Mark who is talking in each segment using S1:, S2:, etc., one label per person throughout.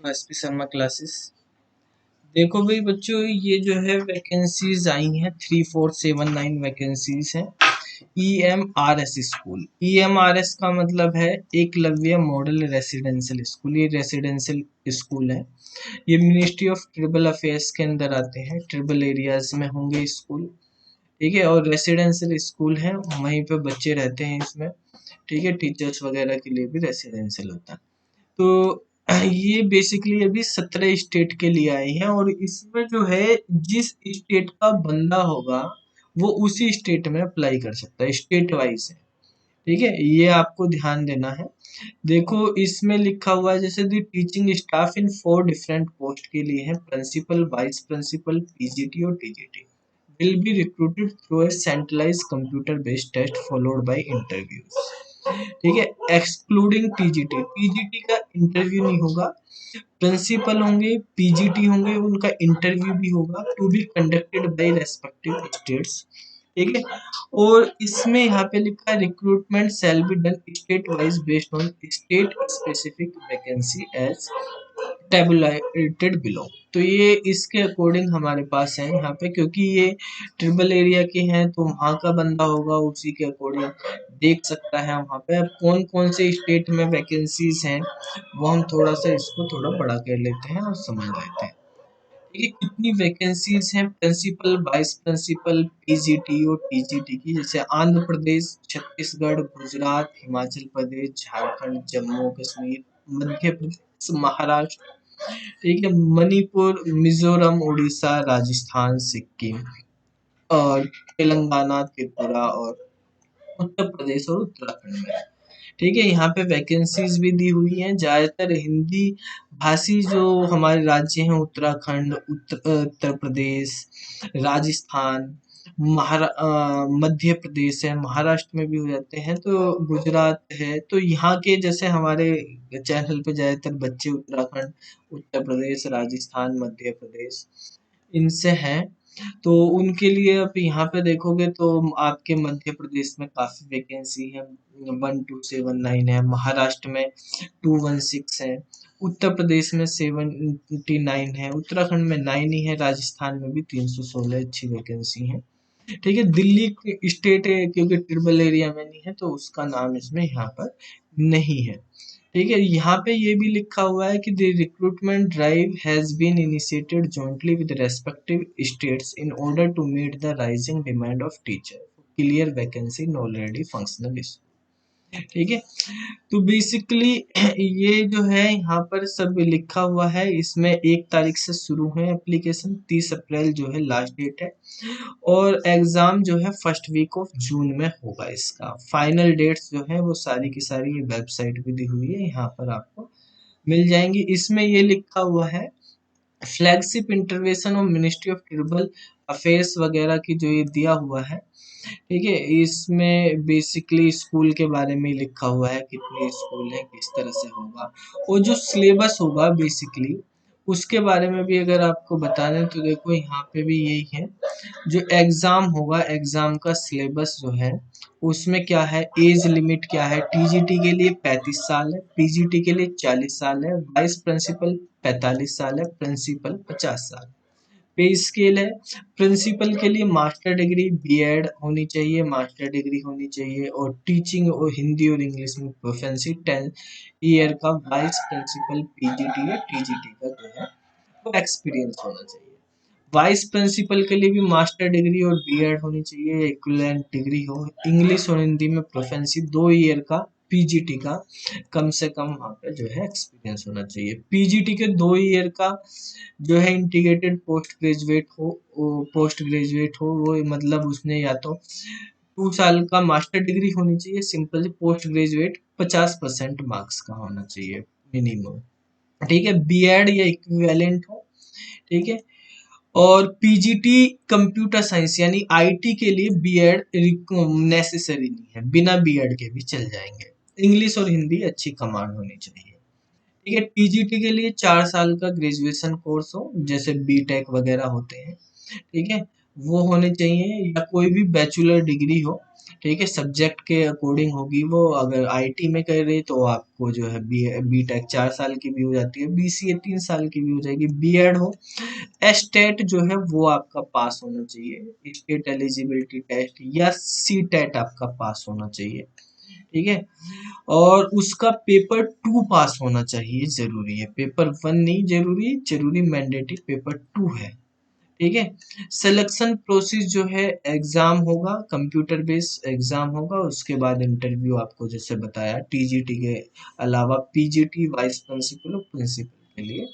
S1: SP Sharma classes. देखो भाई बच्चों, ये जो है वैकेंसीज आई हैं 3479 वैकेंसीज हैं। EMRS स्कूल, EMRS का मतलब है एकलव्य मॉडल रेसिडेंशियल स्कूल। ये रेसिडेंशियल स्कूल है। ये मिनिस्ट्री ऑफ ट्रिबल अफेयर्स के अंदर आते हैं। ट्रिबल एरियाज में होंगे स्कूल, ठीक है। और रेसिडेंशियल स्कूल है, वहीं पे बच्चे रहते हैं इसमें, ठीक है। टीचर्स वगैरह के लिए भी रेसिडेंशियल होता है। तो ये बेसिकली अभी 17 स्टेट के लिए आई है, और इसमें जो है जिस स्टेट का बंदा होगा वो उसी स्टेट में अप्लाई कर सकता है, स्टेट वाइज है, ठीक है। ये आपको ध्यान देना है। देखो इसमें लिखा हुआ है जैसे दी टीचिंग स्टाफ इन 4 डिफरेंट पोस्ट के लिए है, प्रिंसिपल, वाइस प्रिंसिपल, पीजीटी और TGT will be recruited through a centralized computer based test followed by interviews, ठीक है। एक्सक्लूडिंग टीजीटी, टीजीटी का इंटरव्यू नहीं होगा। प्रिंसिपल होंगे, पीजीटी होंगे, उनका इंटरव्यू भी होगा, to be conducted by respective states, ठीक है। और इसमें यहाँ पे लिखा है recruitment shall be done state wise based on state specific vacancy as tabulated below. तो ये इसके अकॉर्डिंग हमारे पास है यहाँ पे, क्योंकि ये ट्रिबल एरिया के हैं तो वहाँ का बंदा होगा उसी के अकॉर्डिंग देख सकता है वहाँ पे। अब कौन कौन से स्टेट में वैकेंसीज हैं वो हम थोड़ा सा इसको थोड़ा बड़ा कर लेते हैं और समझ लेते हैं। ठीक है, कितनी वैकेंसीज हैं प्रिंसिपल, वाइस प्रिंसिपल, पीजीटी और टीजीटी की, जैसे आंध्र प्रदेश, छत्तीसगढ़, गुजरात, हिमाचल प्रदेश, झारखंड, जम्मू कश्मीर, मध्य प्रदेश, महाराष्ट्र, ठीक है, मणिपुर, मिजोरम, उड़ीसा, राजस्थान, सिक्किम और तेलंगाना, त्रिपुरा और उत्तर प्रदेश और उत्तराखंड में, ठीक है। यहाँ पे वैकेंसीज भी दी हुई हैं। ज़्यादातर हिंदी भाषी जो हमारे राज्य हैं, उत्तराखंड, उत्तर प्रदेश, राजस्थान, मध्य प्रदेश है, महाराष्ट्र में भी हो जाते हैं, तो गुजरात है। तो यहाँ के जैसे हमारे चैनल पे ज़्यादातर बच्चे उत्तराखंड, उत्तर प्रदेश, राजस्थान, मध्य प्रदेश इनसे हैं, तो उनके लिए आप यहाँ पे देखोगे तो आपके मध्य प्रदेश में काफ़ी वैकेंसी है, 1279 है, महाराष्ट्र में 216 है, उत्तर प्रदेश में 79 है, उत्तराखंड में 9 ही है, राजस्थान में भी 316 अच्छी वैकेंसी है, ठीक है। दिल्ली स्टेट है क्योंकि ट्रिबल एरिया में नहीं है तो उसका नाम इसमें यहाँ पर नहीं है, ठीक है। यहाँ पे ये भी लिखा हुआ है कि the recruitment drive has been initiated jointly with respective states in order to meet the rising demand of teacher clear vacancy in already functional, ठीक है। तो बेसिकली ये जो है यहाँ पर सब लिखा हुआ है। इसमें 1 तारीख से शुरू है एप्लीकेशन, 30 अप्रैल जो है लास्ट डेट है, और एग्जाम जो है फर्स्ट वीक ऑफ जून में होगा। इसका फाइनल डेट्स जो है वो सारी की सारी वेबसाइट पे दी हुई है, यहाँ पर आपको मिल जाएंगी। इसमें ये लिखा हुआ है flagship intervention of ministry of tribal affairs वगैरह की जो ये दिया हुआ है, ठीक है। इसमें बेसिकली स्कूल के बारे में लिखा हुआ है, कितने स्कूल है, किस तरह से होगा, और जो सिलेबस होगा बेसिकली उसके बारे में भी अगर आपको बता दें तो देखो यहाँ पे भी यही है। जो एग्ज़ाम होगा, एग्ज़ाम का सिलेबस जो है उसमें क्या है, एज लिमिट क्या है, टीजीटी के लिए 35 साल है, पीजीटी के लिए 40 साल है, वाइस प्रिंसिपल 45 साल है, प्रिंसिपल 50 साल। पे स्केल है, प्रिंसिपल के लिए मास्टर डिग्री बीएड होनी चाहिए, मास्टर डिग्री होनी चाहिए, और टीचिंग और हिंदी और इंग्लिश में प्रोफेंसी 10 ईयर का, वाइस प्रिंसिपल पीजीटी या टीजीटी का जो है वो एक्सपीरियंस होना चाहिए। वाइस प्रिंसिपल के लिए भी मास्टर डिग्री और बीएड होनी चाहिए, इक्विवेलेंट डिग्री हो, इंग्लिश और हिंदी में प्रोफेंसी 2 ईयर का, पीजीटी का कम से कम वहाँ पे जो है एक्सपीरियंस होना चाहिए। पीजीटी के 2 ईयर का जो है इंटीग्रेटेड पोस्ट ग्रेजुएट हो, पोस्ट ग्रेजुएट हो वो, मतलब उसने या तो 2 साल का मास्टर डिग्री होनी चाहिए सिंपल, पोस्ट ग्रेजुएट 50% मार्क्स का होना चाहिए मिनिमम, ठीक है। बीएड या इक्विवेलेंट हो, ठीक है। और पीजीटी कंप्यूटर साइंस यानी आईटी के लिए बीएड नेसेसरी नहीं है, बिना बीएड के भी चल जाएंगे। इंग्लिश और हिंदी अच्छी कमांड होनी चाहिए, ठीक है। टीजीटी के लिए 4 साल का ग्रेजुएशन कोर्स हो, जैसे बीटेक वगैरह होते हैं, ठीक है, वो होने चाहिए, या कोई भी बैचलर डिग्री हो, ठीक है, सब्जेक्ट के अकॉर्डिंग होगी वो। अगर आईटी में कर रहे तो आपको जो है बी टेक 4 साल की भी हो जाती है, बीसीए 3 साल की भी हो जाएगी। बीएड हो, एस्टेट जो है वो आपका पास होना चाहिए, स्टेट एलिजिबिलिटी टेस्ट या सी टेट आपका पास होना चाहिए। ठीक है, और उसका पेपर 2 पास होना चाहिए, जरूरी है। पेपर 1 नहीं जरूरी, जरूरी मैंडेटरी पेपर 2 है। ठीक है, सिलेक्शन प्रोसेस जो है, एग्जाम होगा, कंप्यूटर बेस्ड एग्जाम होगा, उसके बाद इंटरव्यू आपको जैसे बताया, टीजीटी के अलावा पीजीटी, वाइस प्रिंसिपल और प्रिंसिपल के लिए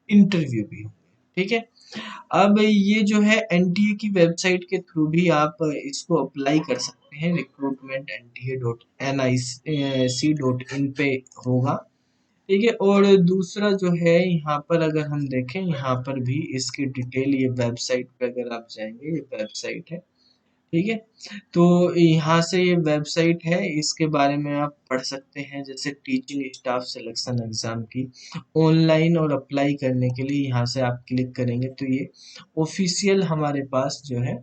S1: इंटरव्यू भी होंगे। ठीक है, अब ये जो है एनटीए की वेबसाइट के थ्रू भी आप इसको अप्लाई कर सकते हैं, recruitment.nta.nic.in पे होगा। ठीक है, और दूसरा जो है यहाँ पर अगर हम देखें, यहाँ पर भी इसकी डिटेल, ये वेबसाइट पे अगर आप जाएंगे, ये वेबसाइट है। ठीक है, तो यहाँ से ये वेबसाइट है, इसके बारे में आप पढ़ सकते हैं। जैसे टीचिंग स्टाफ सिलेक्शन एग्जाम की ऑनलाइन और अप्लाई करने के लिए यहाँ से आप क्लिक करेंगे तो ये ऑफिशियल हमारे पास जो है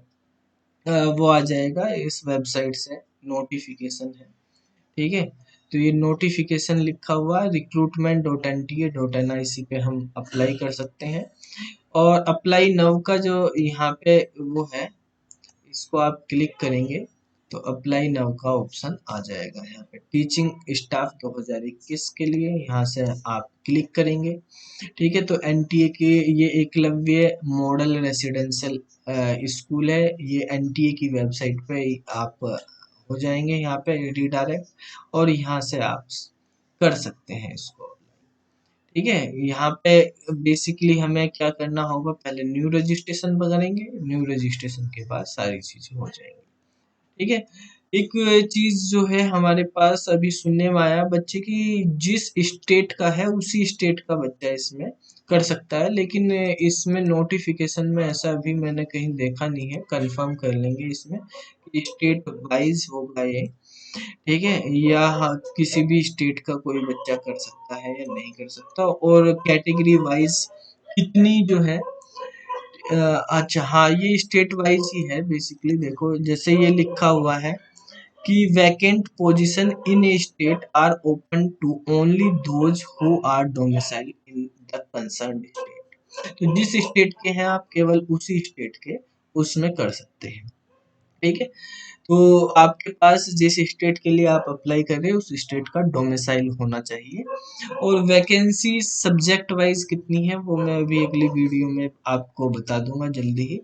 S1: वो आ जाएगा। इस वेबसाइट से नोटिफिकेशन है। ठीक है, तो ये नोटिफिकेशन लिखा हुआ है, recruitment.nta.nic पे हम अप्लाई कर सकते हैं। और अप्लाई नाउ का जो यहाँ पे वो है, इसको आप क्लिक करेंगे तो अप्लाई नाउ का ऑप्शन आ जाएगा। यहाँ पे टीचिंग स्टाफ 2021 के लिए यहाँ से आप क्लिक करेंगे। ठीक है, तो एनटीए के ये एकलव्य मॉडल रेसिडेंशियल स्कूल है, ये एनटीए की वेबसाइट पे आप हो जाएंगे, यहाँ पे रीडायरेक्ट, और यहाँ से आप कर सकते हैं इसको। ठीक है, यहाँ पे बेसिकली हमें क्या करना होगा, पहले न्यू रजिस्ट्रेशन करेंगे, न्यू रजिस्ट्रेशन के बाद सारी चीजें हो जाएंगी। ठीक है, एक चीज जो है हमारे पास अभी सुनने में आया बच्चे की, जिस स्टेट का है उसी स्टेट का बच्चा इसमें कर सकता है, लेकिन इसमें नोटिफिकेशन में ऐसा अभी मैंने कहीं देखा नहीं है, कंफर्म कर लेंगे इसमें कि स्टेट वाइज होगा ये। ठीक है, या किसी भी स्टेट का कोई बच्चा कर सकता है या नहीं कर सकता, और कैटेगरी वाइज कितनी जो है अच्छा हाँ, ये स्टेट वाइज ही है बेसिकली। देखो जैसे ये लिखा हुआ है कि vacant position in a state are open to only those who are domicile in the concern state. तो जिस स्टेट के हैं आप केवल उसी स्टेट के उसमें कर सकते हैं। ठीक है, तो आपके पास जिस स्टेट के लिए आप अप्लाई कर रहे हैं उस स्टेट का डोमिसाइल होना चाहिए। और वैकेंसी सब्जेक्ट वाइज कितनी है वो मैं अभी अगली वीडियो में आपको बता दूंगा जल्दी ही।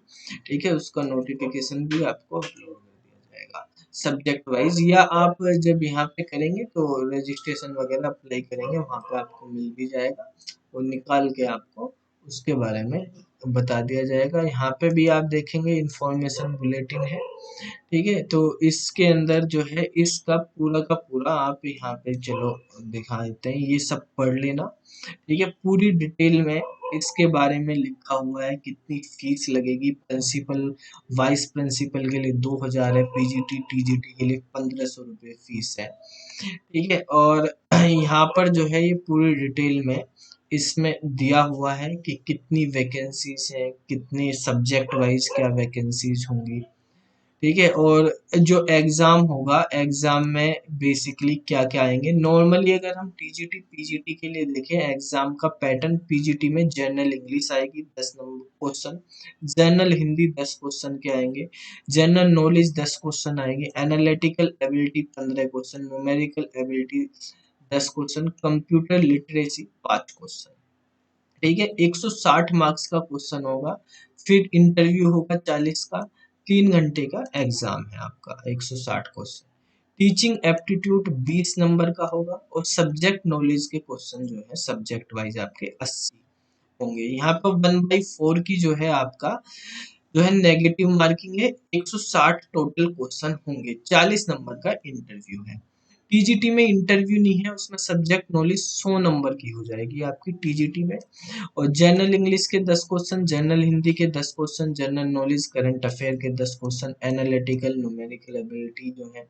S1: ठीक है, उसका नोटिफिकेशन भी आपको अपलोड कर दिया जाएगा सब्जेक्ट वाइज, या आप जब यहाँ पे करेंगे तो रजिस्ट्रेशन वगैरह अप्लाई करेंगे वहाँ पे आपको मिल भी जाएगा, और निकाल के आपको उसके बारे में बता दिया जाएगा। यहाँ पे भी आप देखेंगे इंफॉर्मेशन बुलेटिन है। ठीक है, तो इसके अंदर जो है इसका पूरा का पूरा आप यहाँ पे चलो दिखा देते हैं, ये सब पढ़ लेना। ठीक है, पूरी डिटेल में इसके बारे में लिखा हुआ है, कितनी फीस लगेगी। प्रिंसिपल वाइस प्रिंसिपल के लिए 2000 है, पीजीटी टीजीटी के लिए 1500 रुपये फीस है। ठीक है, और यहाँ पर जो है ये पूरी डिटेल में इसमें दिया हुआ है कि कितनी वैकेंसीज है, कितने सब्जेक्ट वाइज क्या वैकेंसीज होंगी। ठीक है, और जो एग्जाम होगा, एग्जाम में बेसिकली क्या क्या आएंगे। नॉर्मली अगर हम टीजीटी पीजीटी के लिए देखें एग्जाम का पैटर्न, पीजीटी में जनरल इंग्लिश आएगी 10 number question, general Hindi 10 question के आएंगे, जनरल नॉलेज 10 क्वेश्चन आएंगे, analytical ability 15 question, numerical ability 10 question, computer literacy 5 question. ठीक है, 160 मार्क्स का क्वेश्चन होगा। फिर इंटरव्यू होगा 40 का, 3 घंटे का एग्जाम है आपका, 160 क्वेश्चन। टीचिंग एप्टीट्यूड 20 नंबर का होगा, और सब्जेक्ट नॉलेज के क्वेश्चन जो है सब्जेक्ट वाइज आपके 80 होंगे। यहाँ पर 1/4 की जो है आपका जो है नेगेटिव मार्किंग है, 160 टोटल क्वेश्चन होंगे, 40 नंबर का इंटरव्यू है। टीजीटी में इंटरव्यू नहीं है, उसमें सब्जेक्ट नॉलेज 100 नंबर की हो जाएगी आपकी टीजीटी में, और जनरल इंग्लिश के 10 क्वेश्चन, जनरल हिंदी के 10 question, general knowledge current affair के 10 क्वेश्चन, एनालिटिकल न्यूमेरिकल एबिलिटी जो है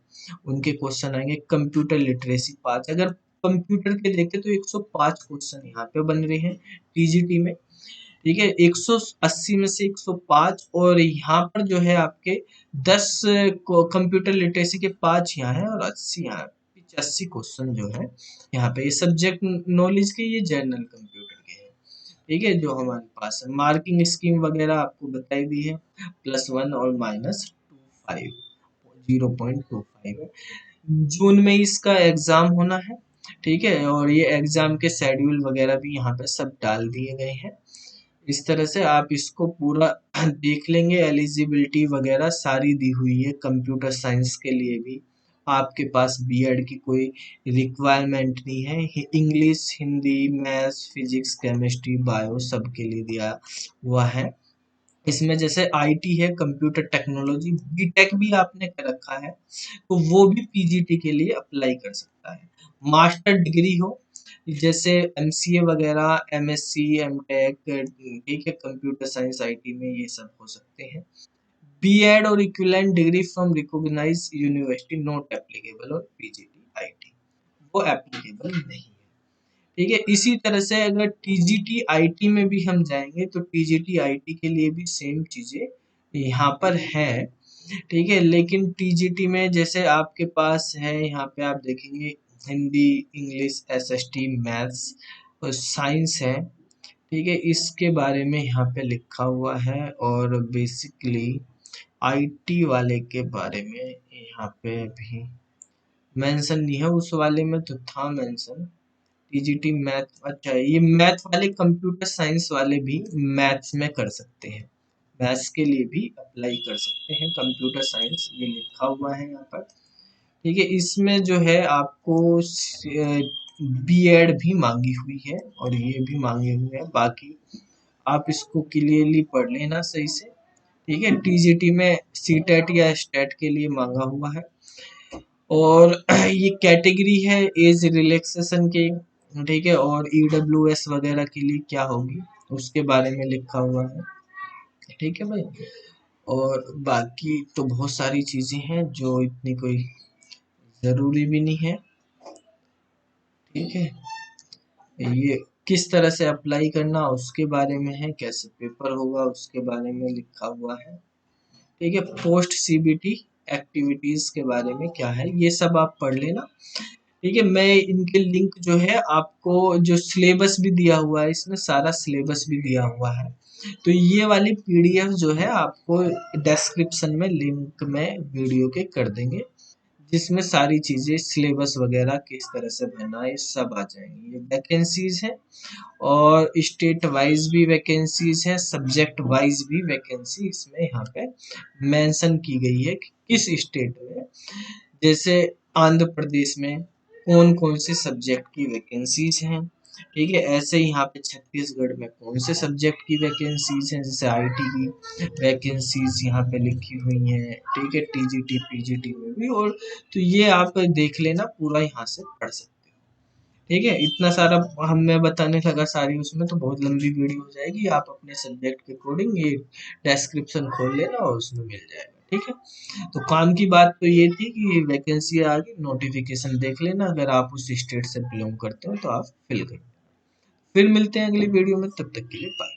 S1: उनके क्वेश्चन आएंगे, कंप्यूटर लिटरेसी 5। अगर कंप्यूटर के देखें तो 105 क्वेश्चन यहाँ पे बन रहे हैं टीजीटी में। ठीक है, 180 में से 105, और यहाँ पर जो है आपके 10 कंप्यूटर लिटरेसी के 5 यहाँ है और 80 यहाँ, 85 क्वेश्चन जो है यहाँ पे, ये सब्जेक्ट नॉलेज के, ये जनरल कंप्यूटर के हैं। ठीक है, जो हमारे पास है मार्किंग स्कीम वगैरह आपको बताई दी है, +1 और -25, 0.25 है। जून में इसका एग्जाम होना है। ठीक है, और ये एग्जाम के शेड्यूल वगैरह भी यहाँ पे सब डाल दिए गए हैं। इस तरह से आप इसको पूरा देख लेंगे, एलिजिबिलिटी वगैरह सारी दी हुई है। कंप्यूटर साइंस के लिए भी आपके पास बीएड की कोई रिक्वायरमेंट नहीं है। English, Hindi, maths, physics, chemistry, bio सबके लिए दिया हुआ है। इसमें जैसे आईटी है, कंप्यूटर टेक्नोलॉजी, बीटेक भी आपने कर रखा है तो वो भी पीजीटी के लिए अप्लाई कर सकता है। मास्टर डिग्री हो, जैसे एमसीए वगैरह, एमएससी, एमटेक, ठीक है, कंप्यूटर साइंस आईटी में ये सब हो सकते हैं। बीएड और equivalent degree from recognised university not applicable और पीजीटी आईटी, वो एप्लीकेबल नहीं है। ठीक है, इसी तरह से अगर टीजीटी आईटी में भी हम जाएंगे तो टीजीटी आईटी के लिए भी सेम चीजें यहाँ पर है। ठीक है, लेकिन टीजीटी में जैसे आपके पास है, यहाँ पे आप देखेंगे हिंदी, इंग्लिश, एसएसटी, मैथ्स और साइंस है। ठीक है, इसके बारे में यहाँ पे लिखा हुआ है, और बेसिकली आईटी वाले के बारे में यहाँ पे भी मेंशन नहीं है, उस वाले में तो था मेंशन। टीजीटी मैथ, अच्छा ये मैथ वाले, कंप्यूटर साइंस वाले भी मैथ्स में कर सकते हैं, मैथ्स के लिए भी अप्लाई कर सकते हैं। कंप्यूटर साइंस ये लिखा हुआ है यहाँ पर। ठीक है, इसमें जो है आपको बीएड भी मांगी हुई है और ये भी मांगे हुए हैं, बाकी आप इसको क्लियरली पढ़ लेना सही से। ठीक है, टीजीटी में सीटेट या स्टेट के लिए मांगा हुआ है, और ये कैटेगरी है एज रिलैक्सेशन के। ठीक है, और ईडब्ल्यूएस वगैरह के लिए क्या होगी उसके बारे में लिखा हुआ है। ठीक है भाई, और बाकी तो बहुत सारी चीजें हैं जो इतनी कोई जरूरी भी नहीं है। ठीक है, ये किस तरह से अप्लाई करना उसके बारे में है, कैसे पेपर होगा उसके बारे में लिखा हुआ है। ठीक है, पोस्ट सीबीटी एक्टिविटीज के बारे में क्या है ये सब आप पढ़ लेना। ठीक है, मैं इनके लिंक जो है आपको, जो सिलेबस भी दिया हुआ है इसमें, सारा सिलेबस भी दिया हुआ है, तो ये वाली पीडीएफ जो है आपको डिस्क्रिप्शन में लिंक में वीडियो के कर देंगे, जिसमें सारी चीजें सिलेबस वगैरह किस तरह से भरना है सब आ जाएंगी। ये वैकेंसीज है, और स्टेट वाइज भी वैकेंसीज है, सब्जेक्ट वाइज भी वैकेंसी इसमें यहाँ पे मेंशन की गई है कि किस स्टेट में, जैसे आंध्र प्रदेश में कौन कौन से सब्जेक्ट की वैकेंसीज हैं। ठीक है, ऐसे यहाँ पे छत्तीसगढ़ में कौन से सब्जेक्ट की वैकेंसीज हैं, जैसे आईटी की वैकेंसीज यहाँ पे लिखी हुई हैं। ठीक है, टीजीटी पीजीटी में भी, और तो ये आप देख लेना, पूरा यहाँ से पढ़ सकते हो। ठीक है, इतना सारा मैं बताने लगा सारी उसमें तो बहुत लंबी वीडियो हो जाएगी, आप अपने सब्जेक्ट के अकॉर्डिंग ये डिस्क्रिप्शन खोल लेना और उसमें मिल जाएगा। ठीक है, तो काम की बात तो ये थी कि वैकेंसी आ गई, नोटिफिकेशन देख लेना, अगर आप उस स्टेट से बिलोंग करते हो तो आप फिल कर। फिर मिलते हैं अगली वीडियो में, तब तक के लिए बाय।